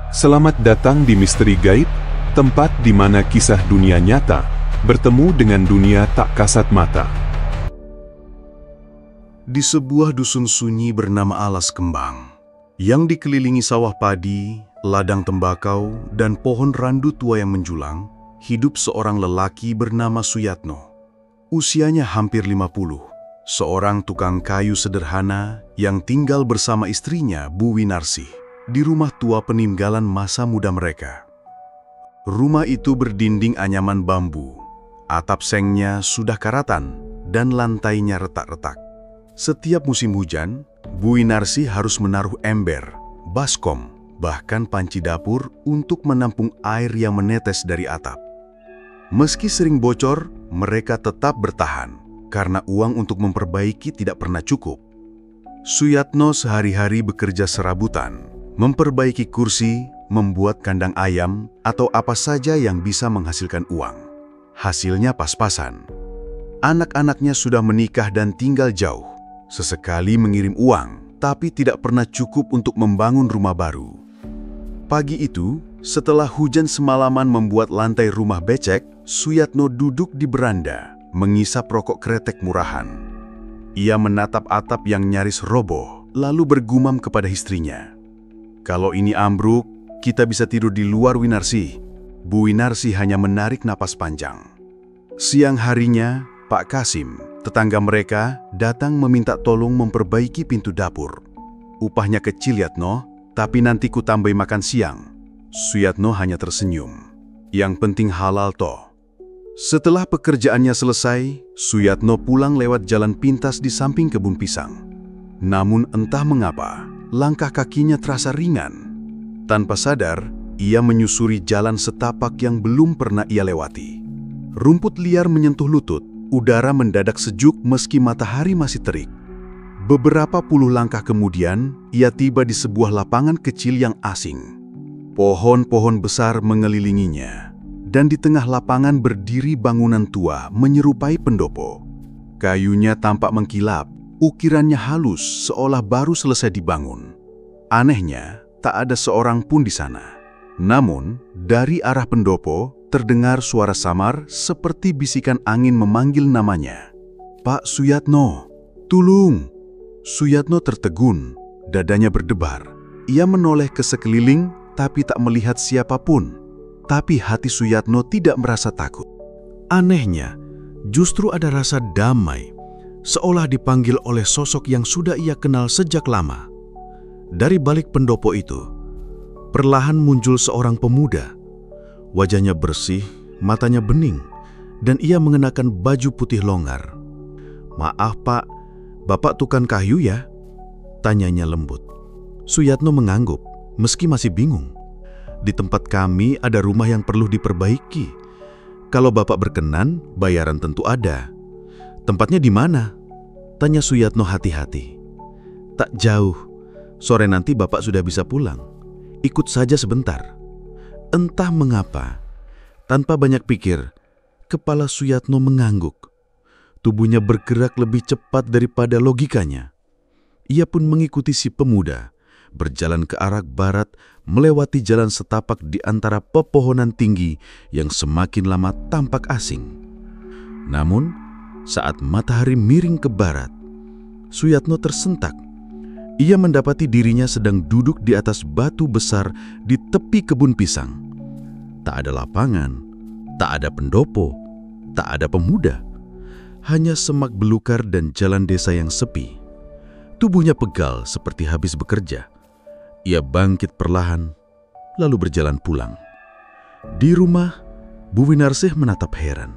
Selamat datang di Misteri Gaib, tempat di mana kisah dunia nyata bertemu dengan dunia tak kasat mata. Di sebuah dusun sunyi bernama Alas Kembang, yang dikelilingi sawah padi, ladang tembakau, dan pohon randu tua yang menjulang, hidup seorang lelaki bernama Suyatno. Usianya hampir 50, seorang tukang kayu sederhana yang tinggal bersama istrinya Bu Winarsih di rumah tua peninggalan masa muda mereka. Rumah itu berdinding anyaman bambu, atap sengnya sudah karatan, dan lantainya retak-retak. Setiap musim hujan, Bu Winarsih harus menaruh ember, baskom, bahkan panci dapur untuk menampung air yang menetes dari atap. Meski sering bocor, mereka tetap bertahan, karena uang untuk memperbaiki tidak pernah cukup. Suyatno sehari-hari bekerja serabutan, memperbaiki kursi, membuat kandang ayam, atau apa saja yang bisa menghasilkan uang. Hasilnya pas-pasan. Anak-anaknya sudah menikah dan tinggal jauh. Sesekali mengirim uang, tapi tidak pernah cukup untuk membangun rumah baru. Pagi itu, setelah hujan semalaman membuat lantai rumah becek, Suyatno duduk di beranda, mengisap rokok kretek murahan. Ia menatap atap yang nyaris roboh, lalu bergumam kepada istrinya. "Kalau ini ambruk, kita bisa tidur di luar, Winarsih." Bu Winarsih hanya menarik napas panjang. Siang harinya, Pak Kasim, tetangga mereka, datang meminta tolong memperbaiki pintu dapur. "Upahnya kecil, Yatno, tapi nanti ku tambahi makan siang." Suyatno hanya tersenyum. "Yang penting halal toh." Setelah pekerjaannya selesai, Suyatno pulang lewat jalan pintas di samping kebun pisang. Namun entah mengapa, langkah kakinya terasa ringan. Tanpa sadar, ia menyusuri jalan setapak yang belum pernah ia lewati. Rumput liar menyentuh lutut, udara mendadak sejuk meski matahari masih terik. Beberapa puluh langkah kemudian, ia tiba di sebuah lapangan kecil yang asing. Pohon-pohon besar mengelilinginya, dan di tengah lapangan berdiri bangunan tua menyerupai pendopo. Kayunya tampak mengkilap, ukirannya halus seolah baru selesai dibangun. Anehnya, tak ada seorang pun di sana. Namun, dari arah pendopo terdengar suara samar seperti bisikan angin memanggil namanya. "Pak Suyatno, tulung!" Suyatno tertegun, dadanya berdebar. Ia menoleh ke sekeliling tapi tak melihat siapapun. Tapi hati Suyatno tidak merasa takut. Anehnya, justru ada rasa damai, seolah dipanggil oleh sosok yang sudah ia kenal sejak lama. Dari balik pendopo itu, perlahan muncul seorang pemuda. Wajahnya bersih, matanya bening, dan ia mengenakan baju putih longgar. "Maaf Pak, Bapak tukang kayu ya?" tanyanya lembut. Suyatno mengangguk, meski masih bingung. "Di tempat kami ada rumah yang perlu diperbaiki. Kalau Bapak berkenan, bayaran tentu ada." "Tempatnya di mana?" tanya Suyatno hati-hati. "Tak jauh. Sore nanti Bapak sudah bisa pulang. Ikut saja sebentar." Entah mengapa, tanpa banyak pikir, kepala Suyatno mengangguk. Tubuhnya bergerak lebih cepat daripada logikanya. Ia pun mengikuti si pemuda, berjalan ke arah barat, melewati jalan setapak di antara pepohonan tinggi yang semakin lama tampak asing. Namun, saat matahari miring ke barat, Suyatno tersentak. Ia mendapati dirinya sedang duduk di atas batu besar di tepi kebun pisang. Tak ada lapangan, tak ada pendopo, tak ada pemuda. Hanya semak belukar dan jalan desa yang sepi. Tubuhnya pegal seperti habis bekerja. Ia bangkit perlahan, lalu berjalan pulang. Di rumah, Bu Winarsih menatap heran.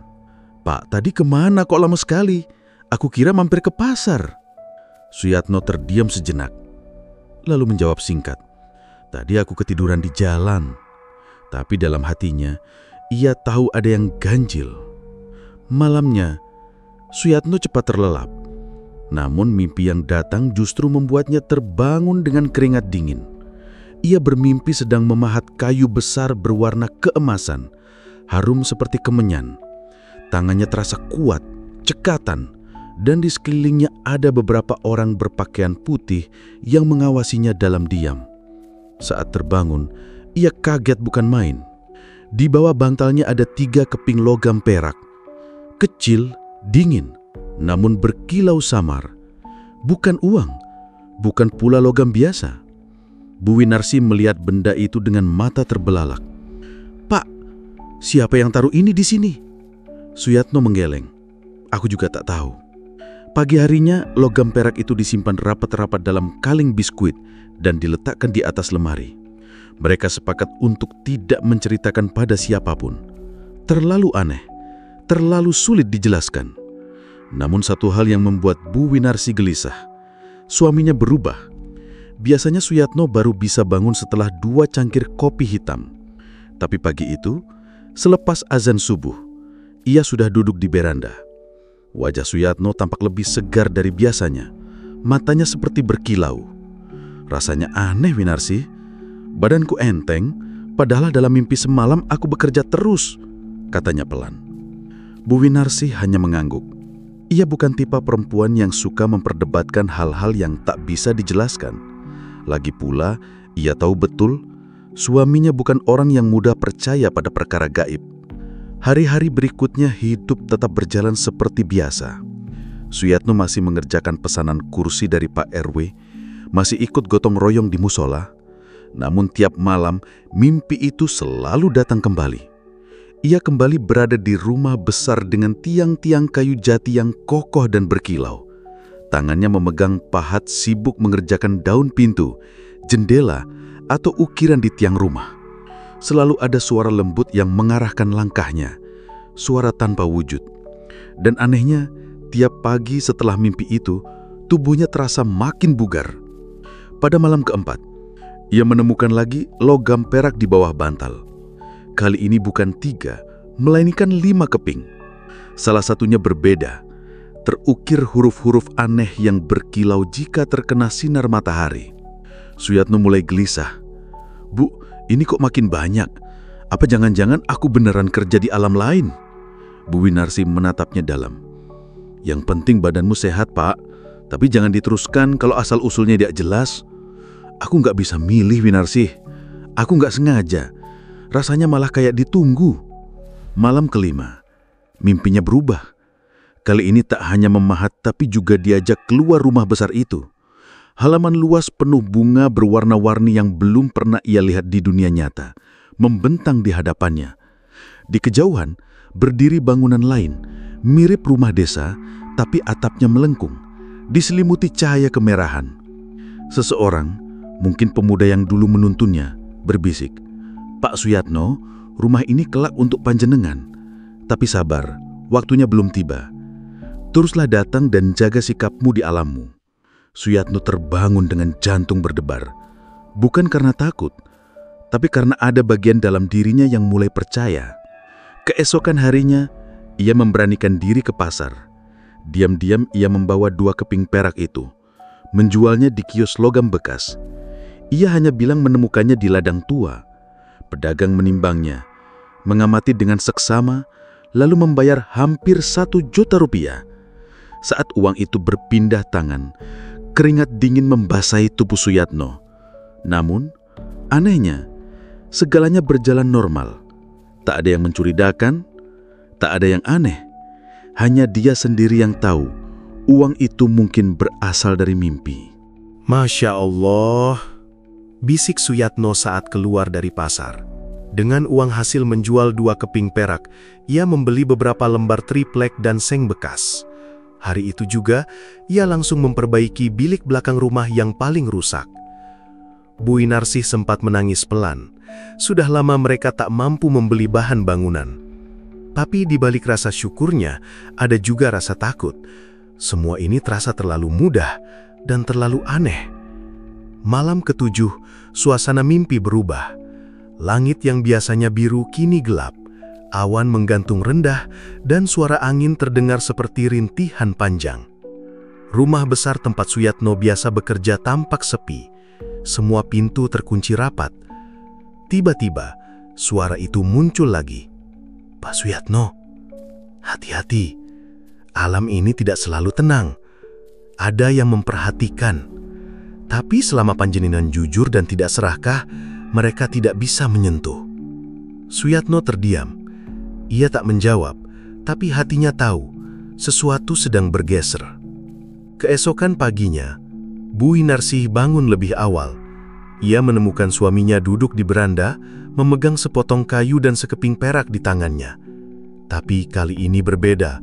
"Pak, tadi kemana kok lama sekali? Aku kira mampir ke pasar." Suyatno terdiam sejenak, lalu menjawab singkat, "Tadi aku ketiduran di jalan." Tapi dalam hatinya, ia tahu ada yang ganjil. Malamnya, Suyatno cepat terlelap. Namun mimpi yang datang justru membuatnya terbangun dengan keringat dingin. Ia bermimpi sedang memahat kayu besar berwarna keemasan, harum seperti kemenyan. Tangannya terasa kuat, cekatan, dan di sekelilingnya ada beberapa orang berpakaian putih yang mengawasinya dalam diam. Saat terbangun, Ia kaget bukan main. Di bawah bantalnya ada 3 keping logam perak. Kecil, dingin, namun berkilau samar. Bukan uang, bukan pula logam biasa. Bu Winarsi melihat benda itu dengan mata terbelalak. "Pak, siapa yang taruh ini di sini?" Suyatno menggeleng. "Aku juga tak tahu." Pagi harinya, logam perak itu disimpan rapat-rapat dalam kaleng biskuit dan diletakkan di atas lemari. Mereka sepakat untuk tidak menceritakan pada siapapun. Terlalu aneh, terlalu sulit dijelaskan. Namun satu hal yang membuat Bu Winarsi gelisah. Suaminya berubah. Biasanya Suyatno baru bisa bangun setelah 2 cangkir kopi hitam. Tapi pagi itu, selepas azan subuh, ia sudah duduk di beranda. Wajah Suyatno tampak lebih segar dari biasanya. Matanya seperti berkilau. "Rasanya aneh, Winarsi. Badanku enteng, padahal dalam mimpi semalam aku bekerja terus," katanya pelan. Bu Winarsi hanya mengangguk. Ia bukan tipe perempuan yang suka memperdebatkan hal-hal yang tak bisa dijelaskan. Lagi pula, ia tahu betul suaminya bukan orang yang mudah percaya pada perkara gaib. Hari-hari berikutnya hidup tetap berjalan seperti biasa. Suyatno masih mengerjakan pesanan kursi dari Pak RW, masih ikut gotong royong di musola. Namun tiap malam, mimpi itu selalu datang kembali. Ia kembali berada di rumah besar dengan tiang-tiang kayu jati yang kokoh dan berkilau. Tangannya memegang pahat sibuk mengerjakan daun pintu, jendela, atau ukiran di tiang rumah. Selalu ada suara lembut yang mengarahkan langkahnya, suara tanpa wujud. Dan anehnya, tiap pagi setelah mimpi itu, tubuhnya terasa makin bugar. Pada malam keempat, ia menemukan lagi logam perak di bawah bantal. Kali ini bukan 3, melainkan 5 keping. Salah satunya berbeda, terukir huruf-huruf aneh yang berkilau jika terkena sinar matahari. Suyatno mulai gelisah. "Bu, ini kok makin banyak? Apa jangan-jangan aku beneran kerja di alam lain?" Bu Winarsi menatapnya dalam. "Yang penting badanmu sehat, Pak. Tapi jangan diteruskan kalau asal-usulnya tidak jelas." "Aku nggak bisa milih, Winarsi. Aku nggak sengaja. Rasanya malah kayak ditunggu." Malam kelima, mimpinya berubah. Kali ini tak hanya memahat tapi juga diajak keluar rumah besar itu. Halaman luas penuh bunga berwarna-warni yang belum pernah ia lihat di dunia nyata, membentang di hadapannya. Di kejauhan, berdiri bangunan lain, mirip rumah desa, tapi atapnya melengkung, diselimuti cahaya kemerahan. Seseorang, mungkin pemuda yang dulu menuntunnya, berbisik, "Pak Suyatno, rumah ini kelak untuk panjenengan. Tapi sabar, waktunya belum tiba. Teruslah datang dan jaga sikapmu di alammu." Suyatno terbangun dengan jantung berdebar. Bukan karena takut, tapi karena ada bagian dalam dirinya yang mulai percaya. Keesokan harinya, ia memberanikan diri ke pasar. Diam-diam ia membawa 2 keping perak itu, menjualnya di kios logam bekas. Ia hanya bilang menemukannya di ladang tua. Pedagang menimbangnya, mengamati dengan seksama, lalu membayar hampir 1 juta rupiah. Saat uang itu berpindah tangan, keringat dingin membasahi tubuh Suyatno. Namun, anehnya, segalanya berjalan normal. Tak ada yang mencurigakan, tak ada yang aneh. Hanya dia sendiri yang tahu, uang itu mungkin berasal dari mimpi. "Masya Allah," bisik Suyatno saat keluar dari pasar. Dengan uang hasil menjual 2 keping perak, ia membeli beberapa lembar triplek dan seng bekas. Hari itu juga, ia langsung memperbaiki bilik belakang rumah yang paling rusak. Bu Winarsi sempat menangis pelan. Sudah lama mereka tak mampu membeli bahan bangunan. Tapi di balik rasa syukurnya, ada juga rasa takut. Semua ini terasa terlalu mudah dan terlalu aneh. Malam ke-7, suasana mimpi berubah. Langit yang biasanya biru kini gelap. Awan menggantung rendah dan suara angin terdengar seperti rintihan panjang. Rumah besar tempat Suyatno biasa bekerja tampak sepi. Semua pintu terkunci rapat. Tiba-tiba, suara itu muncul lagi. "Pak Suyatno, hati-hati. Alam ini tidak selalu tenang. Ada yang memperhatikan. Tapi selama panjenengan jujur dan tidak serakah, mereka tidak bisa menyentuh. Suyatno terdiam. Ia tak menjawab, tapi hatinya tahu sesuatu sedang bergeser. Keesokan paginya, Bu Winarsih bangun lebih awal. Ia menemukan suaminya duduk di beranda, memegang sepotong kayu dan sekeping perak di tangannya. Tapi kali ini berbeda.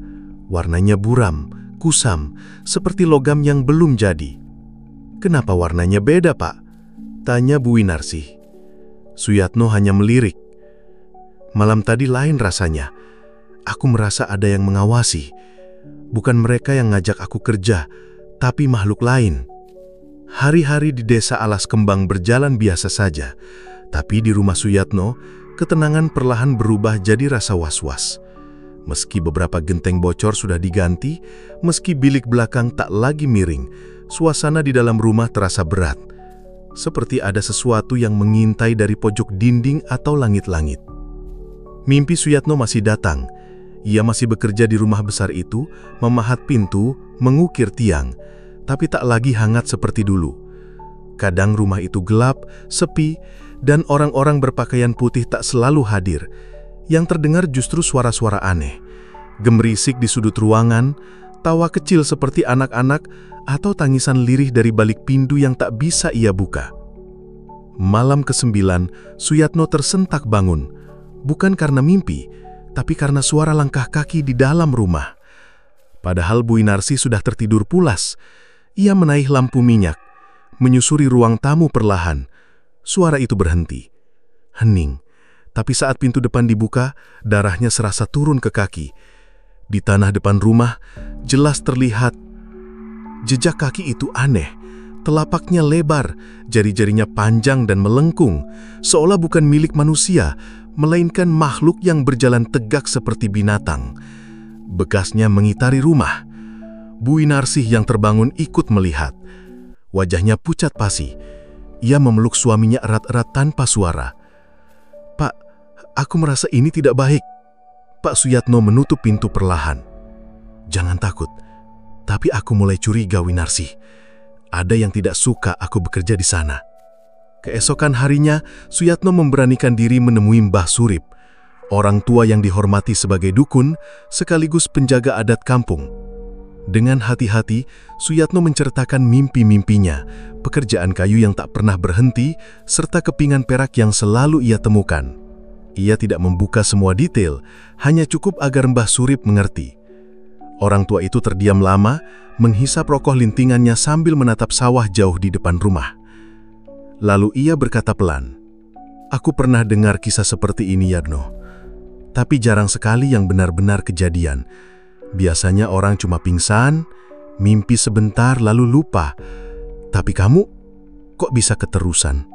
Warnanya buram, kusam, seperti logam yang belum jadi. "Kenapa warnanya beda, Pak?" tanya Bu Winarsih. Suyatno hanya melirik. "Malam tadi lain rasanya. Aku merasa ada yang mengawasi. Bukan mereka yang ngajak aku kerja, tapi makhluk lain." Hari-hari di desa Alas Kembang berjalan biasa saja, tapi di rumah Suyatno, ketenangan perlahan berubah jadi rasa was-was. Meski beberapa genteng bocor sudah diganti, meski bilik belakang tak lagi miring, suasana di dalam rumah terasa berat. Seperti ada sesuatu yang mengintai dari pojok dinding atau langit-langit. Mimpi Suyatno masih datang. Ia masih bekerja di rumah besar itu, memahat pintu, mengukir tiang, tapi tak lagi hangat seperti dulu. Kadang rumah itu gelap, sepi, dan orang-orang berpakaian putih tak selalu hadir. Yang terdengar justru suara-suara aneh. Gemerisik di sudut ruangan, tawa kecil seperti anak-anak, atau tangisan lirih dari balik pintu yang tak bisa ia buka. Malam ke-9, Suyatno tersentak bangun. Bukan karena mimpi, tapi karena suara langkah kaki di dalam rumah. Padahal Bu Winarsih sudah tertidur pulas. Ia menaih lampu minyak, menyusuri ruang tamu perlahan. Suara itu berhenti. Hening. Tapi saat pintu depan dibuka, darahnya serasa turun ke kaki. Di tanah depan rumah, jelas terlihat jejak kaki itu aneh. Telapaknya lebar, jari-jarinya panjang dan melengkung, seolah bukan milik manusia, melainkan makhluk yang berjalan tegak seperti binatang. Bekasnya mengitari rumah. Bu Winarsih yang terbangun ikut melihat. Wajahnya pucat pasi. Ia memeluk suaminya erat-erat tanpa suara. "Pak, aku merasa ini tidak baik." Pak Suyatno menutup pintu perlahan. "Jangan takut, tapi aku mulai curiga, Winarsih. Ada yang tidak suka aku bekerja di sana." Keesokan harinya, Suyatno memberanikan diri menemui Mbah Surip, orang tua yang dihormati sebagai dukun, sekaligus penjaga adat kampung. Dengan hati-hati, Suyatno menceritakan mimpi-mimpinya, pekerjaan kayu yang tak pernah berhenti, serta kepingan perak yang selalu ia temukan. Ia tidak membuka semua detail, hanya cukup agar Mbah Surip mengerti. Orang tua itu terdiam lama, menghisap rokok lintingannya sambil menatap sawah jauh di depan rumah. Lalu ia berkata pelan, "Aku pernah dengar kisah seperti ini, Yadno. Tapi jarang sekali yang benar-benar kejadian. Biasanya orang cuma pingsan, mimpi sebentar lalu lupa. Tapi kamu, kok bisa keterusan?"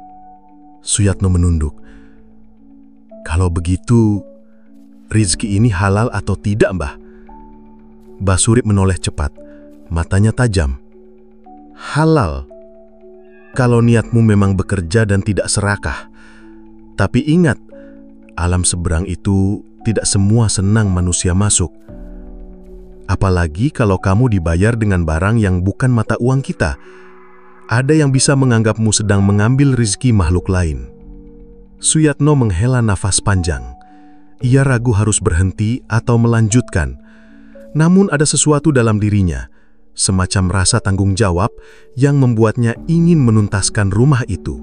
Suyatno menunduk. "Kalau begitu, rizki ini halal atau tidak, Mbah?" Mbah Surip menoleh cepat, matanya tajam. "Halal, kalau niatmu memang bekerja dan tidak serakah. Tapi ingat, alam seberang itu tidak semua senang manusia masuk. Apalagi kalau kamu dibayar dengan barang yang bukan mata uang kita. Ada yang bisa menganggapmu sedang mengambil rezeki makhluk lain." Suyatno menghela nafas panjang. Ia ragu harus berhenti atau melanjutkan. Namun ada sesuatu dalam dirinya, semacam rasa tanggung jawab yang membuatnya ingin menuntaskan rumah itu.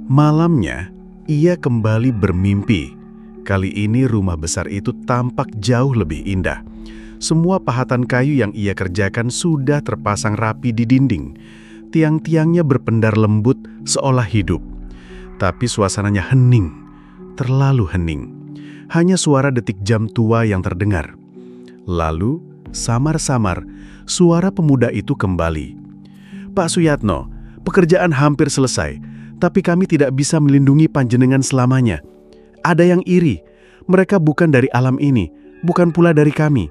Malamnya, ia kembali bermimpi. Kali ini rumah besar itu tampak jauh lebih indah. Semua pahatan kayu yang ia kerjakan sudah terpasang rapi di dinding. Tiang-tiangnya berpendar lembut seolah hidup. Tapi suasananya hening, terlalu hening. Hanya suara detik jam tua yang terdengar. Lalu, samar-samar, suara pemuda itu kembali. "Pak Suyatno, pekerjaan hampir selesai, tapi kami tidak bisa melindungi panjenengan selamanya. Ada yang iri, mereka bukan dari alam ini, bukan pula dari kami."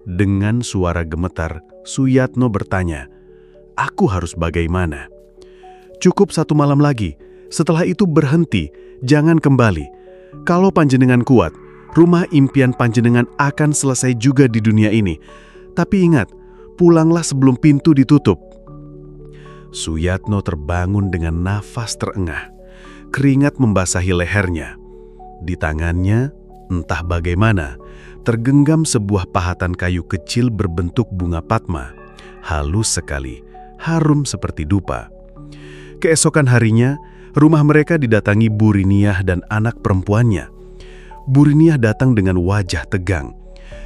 Dengan suara gemetar, Suyatno bertanya, "Aku harus bagaimana?" "Cukup 1 malam lagi, setelah itu berhenti, jangan kembali. Kalau panjenengan kuat, rumah impian panjenengan akan selesai juga di dunia ini. Tapi ingat, pulanglah sebelum pintu ditutup." Suyatno terbangun dengan nafas terengah. keringat membasahi lehernya. Di tangannya, entah bagaimana, tergenggam sebuah pahatan kayu kecil berbentuk bunga Padma. Halus sekali, harum seperti dupa. Keesokan harinya, rumah mereka didatangi Bu Riniah dan anak perempuannya. Bu Riniah datang dengan wajah tegang.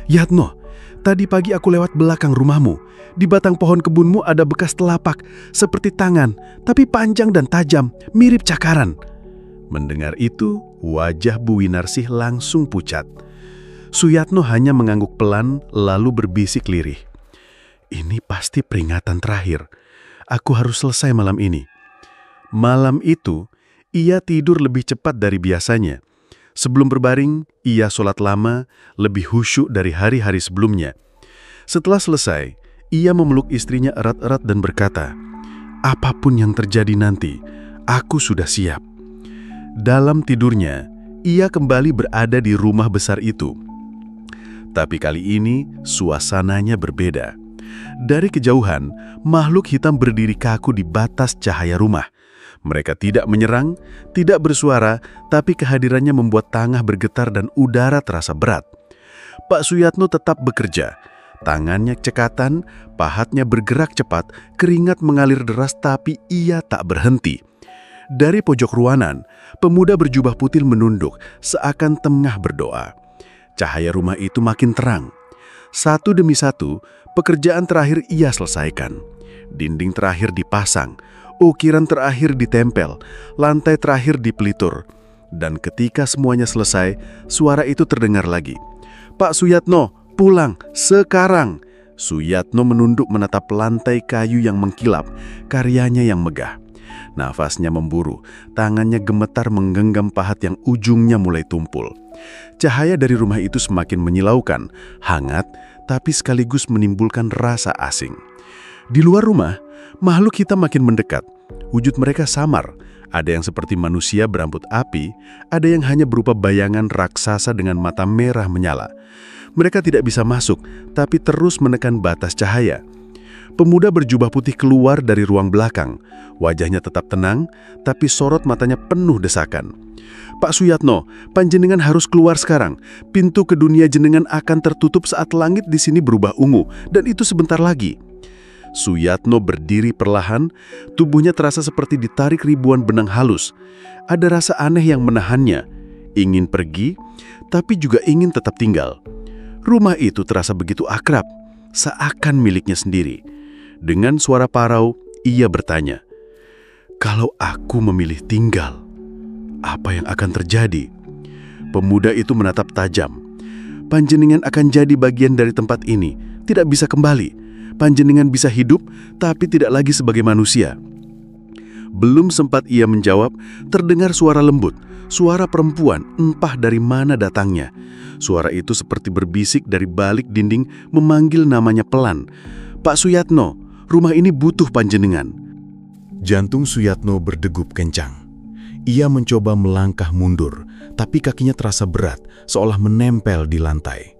"Yatno, tadi pagi aku lewat belakang rumahmu. Di batang pohon kebunmu ada bekas telapak, seperti tangan, tapi panjang dan tajam, mirip cakaran." Mendengar itu, wajah Bu Winarsih langsung pucat. Suyatno hanya mengangguk pelan, lalu berbisik lirih. "Ini pasti peringatan terakhir. Aku harus selesai malam ini." Malam itu, ia tidur lebih cepat dari biasanya. Sebelum berbaring, ia sholat lama, lebih khusyuk dari hari-hari sebelumnya. Setelah selesai, ia memeluk istrinya erat-erat dan berkata, "Apapun yang terjadi nanti, aku sudah siap." Dalam tidurnya, ia kembali berada di rumah besar itu. Tapi kali ini, suasananya berbeda. Dari kejauhan, makhluk hitam berdiri kaku di batas cahaya rumah. Mereka tidak menyerang, tidak bersuara, tapi kehadirannya membuat tanah bergetar dan udara terasa berat. Pak Suyatno tetap bekerja. Tangannya cekatan, pahatnya bergerak cepat, keringat mengalir deras tapi ia tak berhenti. Dari pojok ruangan, pemuda berjubah putih menunduk, seakan tengah berdoa. Cahaya rumah itu makin terang. Satu demi satu, pekerjaan terakhir ia selesaikan. Dinding terakhir dipasang, ukiran terakhir ditempel, lantai terakhir dipelitur. Dan ketika semuanya selesai, suara itu terdengar lagi. "Pak Suyatno, pulang, sekarang!" Suyatno menunduk menatap lantai kayu yang mengkilap, karyanya yang megah. Nafasnya memburu, tangannya gemetar menggenggam pahat yang ujungnya mulai tumpul. Cahaya dari rumah itu semakin menyilaukan, hangat, tapi sekaligus menimbulkan rasa asing. Di luar rumah, makhluk hitam makin mendekat. Wujud mereka samar. Ada yang seperti manusia berambut api, ada yang hanya berupa bayangan raksasa dengan mata merah menyala. Mereka tidak bisa masuk, tapi terus menekan batas cahaya. Pemuda berjubah putih keluar dari ruang belakang. Wajahnya tetap tenang, tapi sorot matanya penuh desakan. "Pak Suyatno, panjenengan harus keluar sekarang. Pintu ke dunia jenengan akan tertutup saat langit di sini berubah ungu, dan itu sebentar lagi." Suyatno berdiri perlahan, tubuhnya terasa seperti ditarik ribuan benang halus. Ada rasa aneh yang menahannya, ingin pergi, tapi juga ingin tetap tinggal. Rumah itu terasa begitu akrab, seakan miliknya sendiri. Dengan suara parau, ia bertanya, "Kalau aku memilih tinggal, apa yang akan terjadi?" Pemuda itu menatap tajam. "Panjenengan akan jadi bagian dari tempat ini, tidak bisa kembali. Panjenengan bisa hidup, tapi tidak lagi sebagai manusia." Belum sempat ia menjawab, terdengar suara lembut, suara perempuan, entah dari mana datangnya. Suara itu seperti berbisik dari balik dinding, memanggil namanya pelan. "Pak Suyatno, rumah ini butuh panjenengan." Jantung Suyatno berdegup kencang. Ia mencoba melangkah mundur, tapi kakinya terasa berat, seolah menempel di lantai.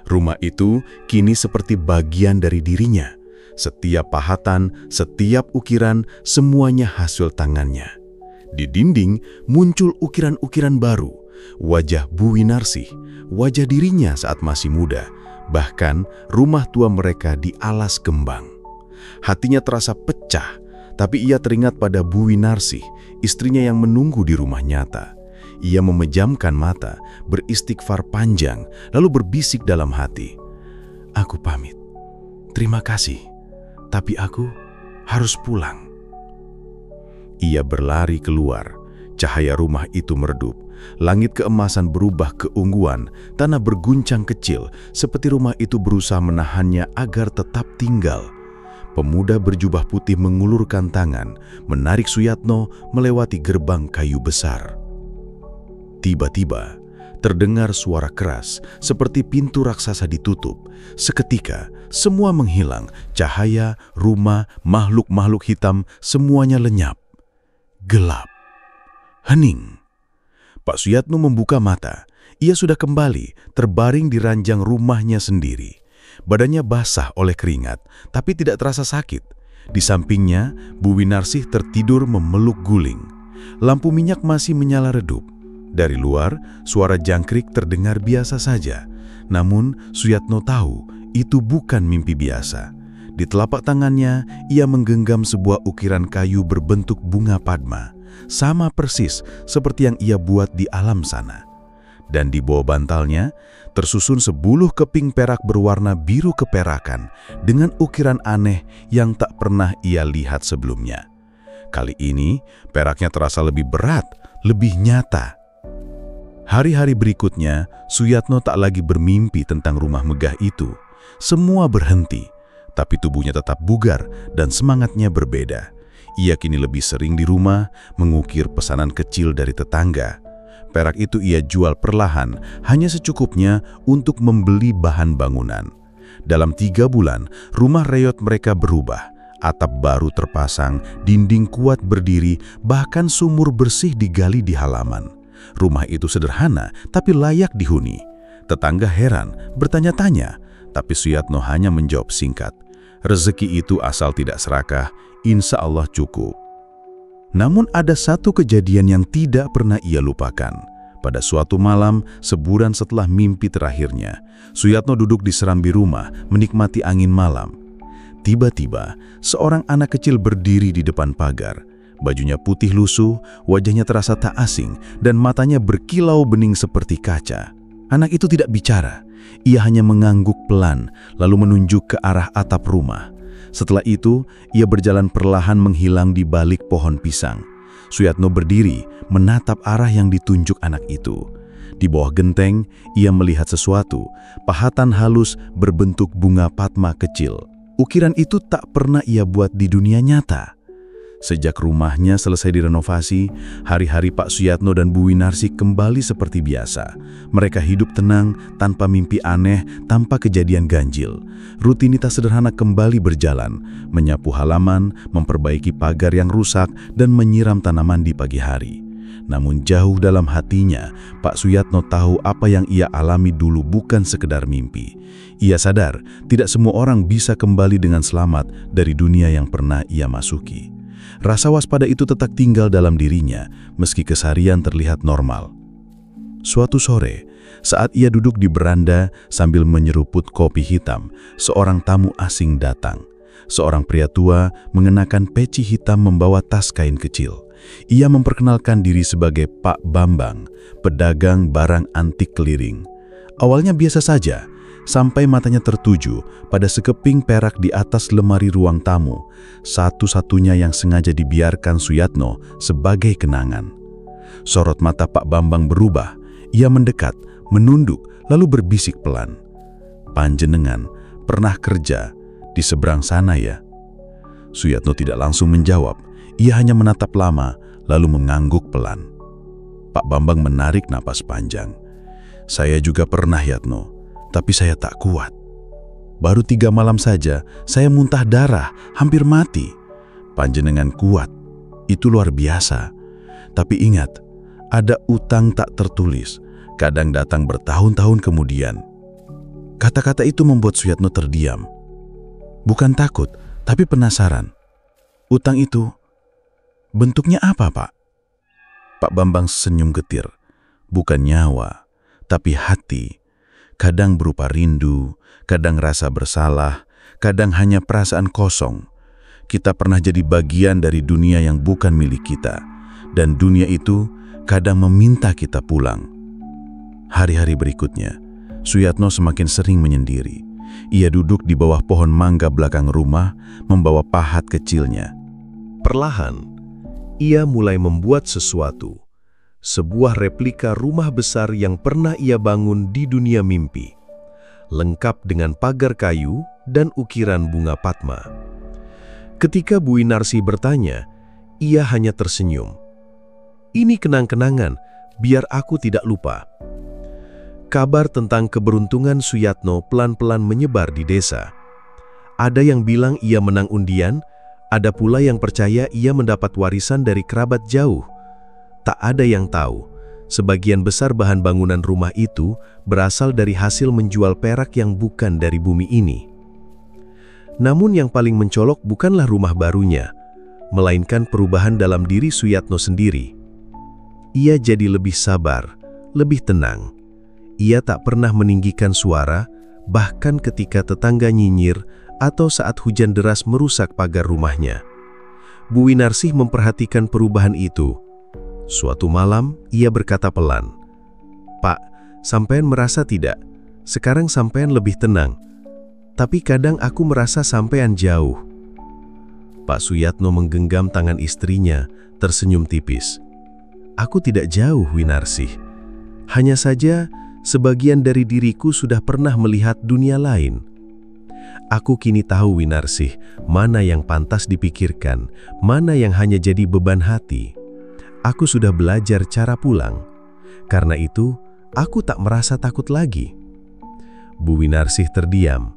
Rumah itu kini seperti bagian dari dirinya. Setiap pahatan, setiap ukiran, semuanya hasil tangannya. Di dinding muncul ukiran-ukiran baru. Wajah Bu Winarsih, wajah dirinya saat masih muda. Bahkan rumah tua mereka di alas kembang. Hatinya terasa pecah, tapi ia teringat pada Bu Winarsih, istrinya yang menunggu di rumah nyata. Ia memejamkan mata, beristighfar panjang, lalu berbisik dalam hati, "Aku pamit. Terima kasih, tapi aku harus pulang." Ia berlari keluar. Cahaya rumah itu meredup. Langit keemasan berubah keunguan, tanah berguncang kecil, seperti rumah itu berusaha menahannya agar tetap tinggal. Pemuda berjubah putih mengulurkan tangan, menarik Suyatno melewati gerbang kayu besar. Tiba-tiba, terdengar suara keras, seperti pintu raksasa ditutup. Seketika, semua menghilang, cahaya, rumah, makhluk-makhluk hitam, semuanya lenyap. Gelap. Hening. Pak Suyatno membuka mata. Ia sudah kembali, terbaring di ranjang rumahnya sendiri. Badannya basah oleh keringat, tapi tidak terasa sakit. Di sampingnya, Bu Winarsih tertidur memeluk guling. lampu minyak masih menyala redup. Dari luar, suara jangkrik terdengar biasa saja. Namun, Suyatno tahu itu bukan mimpi biasa. Di telapak tangannya, ia menggenggam sebuah ukiran kayu berbentuk bunga padma, sama persis seperti yang ia buat di alam sana. Dan di bawah bantalnya, tersusun 10 keping perak berwarna biru keperakan dengan ukiran aneh yang tak pernah ia lihat sebelumnya. Kali ini, peraknya terasa lebih berat, lebih nyata. Hari-hari berikutnya, Suyatno tak lagi bermimpi tentang rumah megah itu. Semua berhenti, tapi tubuhnya tetap bugar dan semangatnya berbeda. Ia kini lebih sering di rumah, mengukir pesanan kecil dari tetangga. Perak itu ia jual perlahan, hanya secukupnya untuk membeli bahan bangunan. Dalam 3 bulan, rumah reyot mereka berubah. Atap baru terpasang, dinding kuat berdiri, bahkan sumur bersih digali di halaman. Rumah itu sederhana, tapi layak dihuni. Tetangga heran, bertanya-tanya, tapi Suyatno hanya menjawab singkat, rezeki itu asal tidak serakah, insya Allah cukup. Namun ada satu kejadian yang tidak pernah ia lupakan. Pada suatu malam, sebulan setelah mimpi terakhirnya, Suyatno duduk di serambi rumah, menikmati angin malam. Tiba-tiba, seorang anak kecil berdiri di depan pagar. Bajunya putih lusuh, wajahnya terasa tak asing, dan matanya berkilau bening seperti kaca. Anak itu tidak bicara. Ia hanya mengangguk pelan, lalu menunjuk ke arah atap rumah. Setelah itu, ia berjalan perlahan menghilang di balik pohon pisang. Suyatno berdiri, menatap arah yang ditunjuk anak itu. Di bawah genteng, ia melihat sesuatu, pahatan halus berbentuk bunga padma kecil. Ukiran itu tak pernah ia buat di dunia nyata. Sejak rumahnya selesai direnovasi, hari-hari Pak Suyatno dan Bu Winarsi kembali seperti biasa. Mereka hidup tenang, tanpa mimpi aneh, tanpa kejadian ganjil. Rutinitas sederhana kembali berjalan, menyapu halaman, memperbaiki pagar yang rusak, dan menyiram tanaman di pagi hari. Namun jauh dalam hatinya, Pak Suyatno tahu apa yang ia alami dulu bukan sekedar mimpi. Ia sadar, tidak semua orang bisa kembali dengan selamat dari dunia yang pernah ia masuki. Rasa waspada itu tetap tinggal dalam dirinya, meski keseharian terlihat normal. Suatu sore, saat ia duduk di beranda sambil menyeruput kopi hitam, seorang tamu asing datang. Seorang pria tua mengenakan peci hitam membawa tas kain kecil. Ia memperkenalkan diri sebagai Pak Bambang, pedagang barang antik keliling. Awalnya biasa saja, sampai matanya tertuju pada sekeping perak di atas lemari ruang tamu, satu-satunya yang sengaja dibiarkan Suyatno sebagai kenangan. Sorot mata Pak Bambang berubah, ia mendekat, menunduk, lalu berbisik pelan. "Panjenengan pernah kerja di seberang sana ya?" Suyatno tidak langsung menjawab, ia hanya menatap lama, lalu mengangguk pelan. Pak Bambang menarik napas panjang. "Saya juga pernah, Yatno. Tapi saya tak kuat. Baru 3 malam saja, saya muntah darah, hampir mati. Panjenengan kuat, itu luar biasa. Tapi ingat, ada utang tak tertulis, kadang datang bertahun-tahun kemudian." Kata-kata itu membuat Suyatno terdiam. Bukan takut, tapi penasaran. "Utang itu, bentuknya apa, Pak?" Pak Bambang senyum getir. "Bukan nyawa, tapi hati. Kadang berupa rindu, kadang rasa bersalah, kadang hanya perasaan kosong. Kita pernah jadi bagian dari dunia yang bukan milik kita, dan dunia itu kadang meminta kita pulang." Hari-hari berikutnya, Suyatno semakin sering menyendiri. Ia duduk di bawah pohon mangga belakang rumah, membawa pahat kecilnya. Perlahan, ia mulai membuat sesuatu. Sebuah replika rumah besar yang pernah ia bangun di dunia mimpi, lengkap dengan pagar kayu dan ukiran bunga padma. Ketika Bu Winarsi bertanya, ia hanya tersenyum. "Ini kenang-kenangan, biar aku tidak lupa." Kabar tentang keberuntungan Suyatno pelan-pelan menyebar di desa. Ada yang bilang ia menang undian, ada pula yang percaya ia mendapat warisan dari kerabat jauh. Tak ada yang tahu, sebagian besar bahan bangunan rumah itu berasal dari hasil menjual perak yang bukan dari bumi ini. Namun yang paling mencolok bukanlah rumah barunya. melainkan perubahan dalam diri Suyatno sendiri. Ia jadi lebih sabar, lebih tenang. Ia tak pernah meninggikan suara, bahkan ketika tetangga nyinyir atau saat hujan deras merusak pagar rumahnya. Bu Winarsih memperhatikan perubahan itu. Suatu malam, ia berkata pelan, "Pak, sampean merasa tidak? Sekarang sampean lebih tenang. Tapi kadang aku merasa sampean jauh." Pak Suyatno menggenggam tangan istrinya, tersenyum tipis. "Aku tidak jauh, Winarsih. Hanya saja, sebagian dari diriku sudah pernah melihat dunia lain. Aku kini tahu, Winarsih, mana yang pantas dipikirkan, mana yang hanya jadi beban hati. Aku sudah belajar cara pulang. Karena itu, aku tak merasa takut lagi." Bu Winarsih terdiam.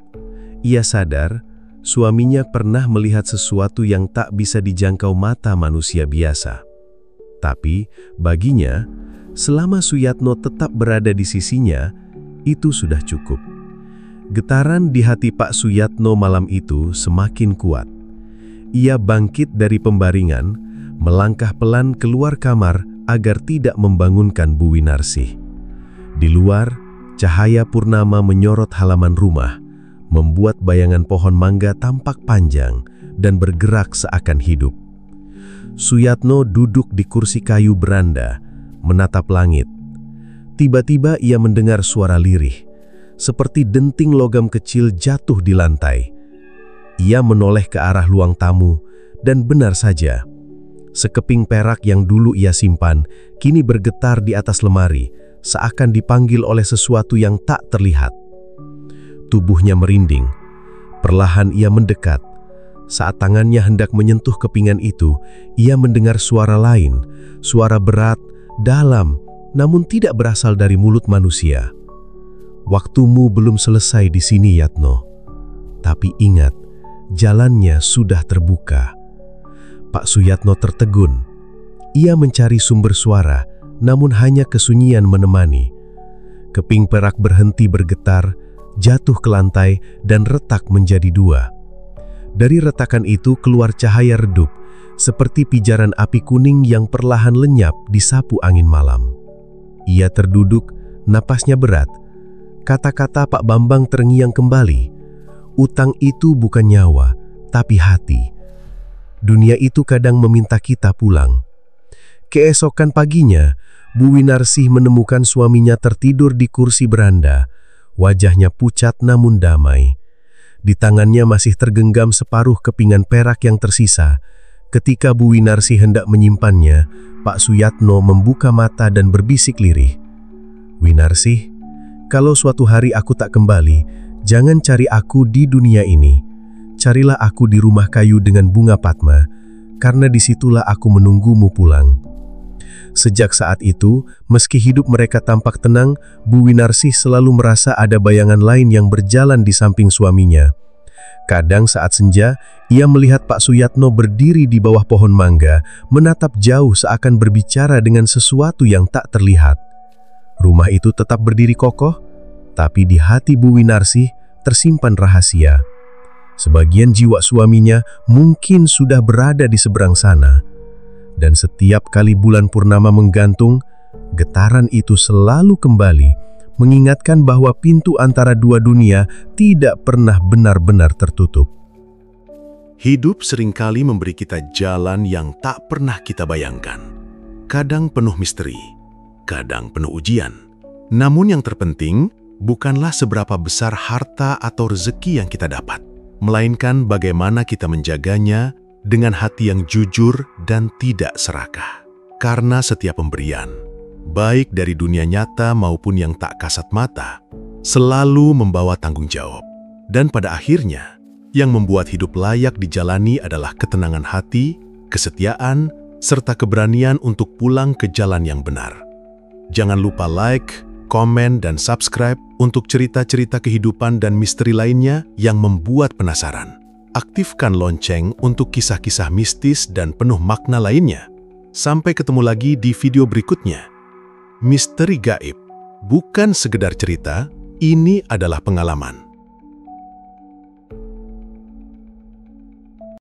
Ia sadar, suaminya pernah melihat sesuatu yang tak bisa dijangkau mata manusia biasa. Tapi, baginya, selama Suyatno tetap berada di sisinya, itu sudah cukup. Getaran di hati Pak Suyatno malam itu semakin kuat. Ia bangkit dari pembaringan, melangkah pelan keluar kamar agar tidak membangunkan Bu Winarsih. Di luar, cahaya purnama menyorot halaman rumah, membuat bayangan pohon mangga tampak panjang dan bergerak seakan hidup. Suyatno duduk di kursi kayu beranda, menatap langit. Tiba-tiba ia mendengar suara lirih, seperti denting logam kecil jatuh di lantai. Ia menoleh ke arah ruang tamu, dan benar saja, sekeping perak yang dulu ia simpan, kini bergetar di atas lemari, seakan dipanggil oleh sesuatu yang tak terlihat. Tubuhnya merinding. Perlahan ia mendekat. Saat tangannya hendak menyentuh kepingan itu, ia mendengar suara lain, suara berat, dalam, namun tidak berasal dari mulut manusia. "Waktumu belum selesai di sini, Yatno. Tapi ingat, jalannya sudah terbuka." Pak Suyatno tertegun. Ia mencari sumber suara, namun hanya kesunyian menemani. Keping perak berhenti bergetar, jatuh ke lantai, dan retak menjadi dua. Dari retakan itu keluar cahaya redup, seperti pijaran api kuning yang perlahan lenyap disapu angin malam. Ia terduduk, napasnya berat. Kata-kata Pak Bambang terngiang kembali. "Utang itu bukan nyawa, tapi hati. Dunia itu kadang meminta kita pulang." Keesokan paginya, Bu Winarsih menemukan suaminya tertidur di kursi beranda. Wajahnya pucat namun damai. Di tangannya masih tergenggam separuh kepingan perak yang tersisa. Ketika Bu Winarsih hendak menyimpannya, Pak Suyatno membuka mata dan berbisik lirih, "Winarsih, kalau suatu hari aku tak kembali, jangan cari aku di dunia ini. Carilah aku di rumah kayu dengan bunga Padma, karena disitulah aku menunggumu pulang." Sejak saat itu, meski hidup mereka tampak tenang, Bu Winarsih selalu merasa ada bayangan lain yang berjalan di samping suaminya. Kadang saat senja, ia melihat Pak Suyatno berdiri di bawah pohon mangga, menatap jauh seakan berbicara dengan sesuatu yang tak terlihat. Rumah itu tetap berdiri kokoh, tapi di hati Bu Winarsih tersimpan rahasia. Sebagian jiwa suaminya mungkin sudah berada di seberang sana. Dan setiap kali bulan purnama menggantung, getaran itu selalu kembali, mengingatkan bahwa pintu antara dua dunia tidak pernah benar-benar tertutup. Hidup seringkali memberi kita jalan yang tak pernah kita bayangkan. Kadang penuh misteri, kadang penuh ujian. Namun yang terpenting, bukanlah seberapa besar harta atau rezeki yang kita dapat, melainkan bagaimana kita menjaganya dengan hati yang jujur dan tidak serakah. Karena setiap pemberian, baik dari dunia nyata maupun yang tak kasat mata, selalu membawa tanggung jawab. Dan pada akhirnya, yang membuat hidup layak dijalani adalah ketenangan hati, kesetiaan, serta keberanian untuk pulang ke jalan yang benar. Jangan lupa like, komen, dan subscribe untuk cerita-cerita kehidupan dan misteri lainnya yang membuat penasaran. Aktifkan lonceng untuk kisah-kisah mistis dan penuh makna lainnya. Sampai ketemu lagi di video berikutnya. Misteri gaib bukan sekedar cerita, ini adalah pengalaman.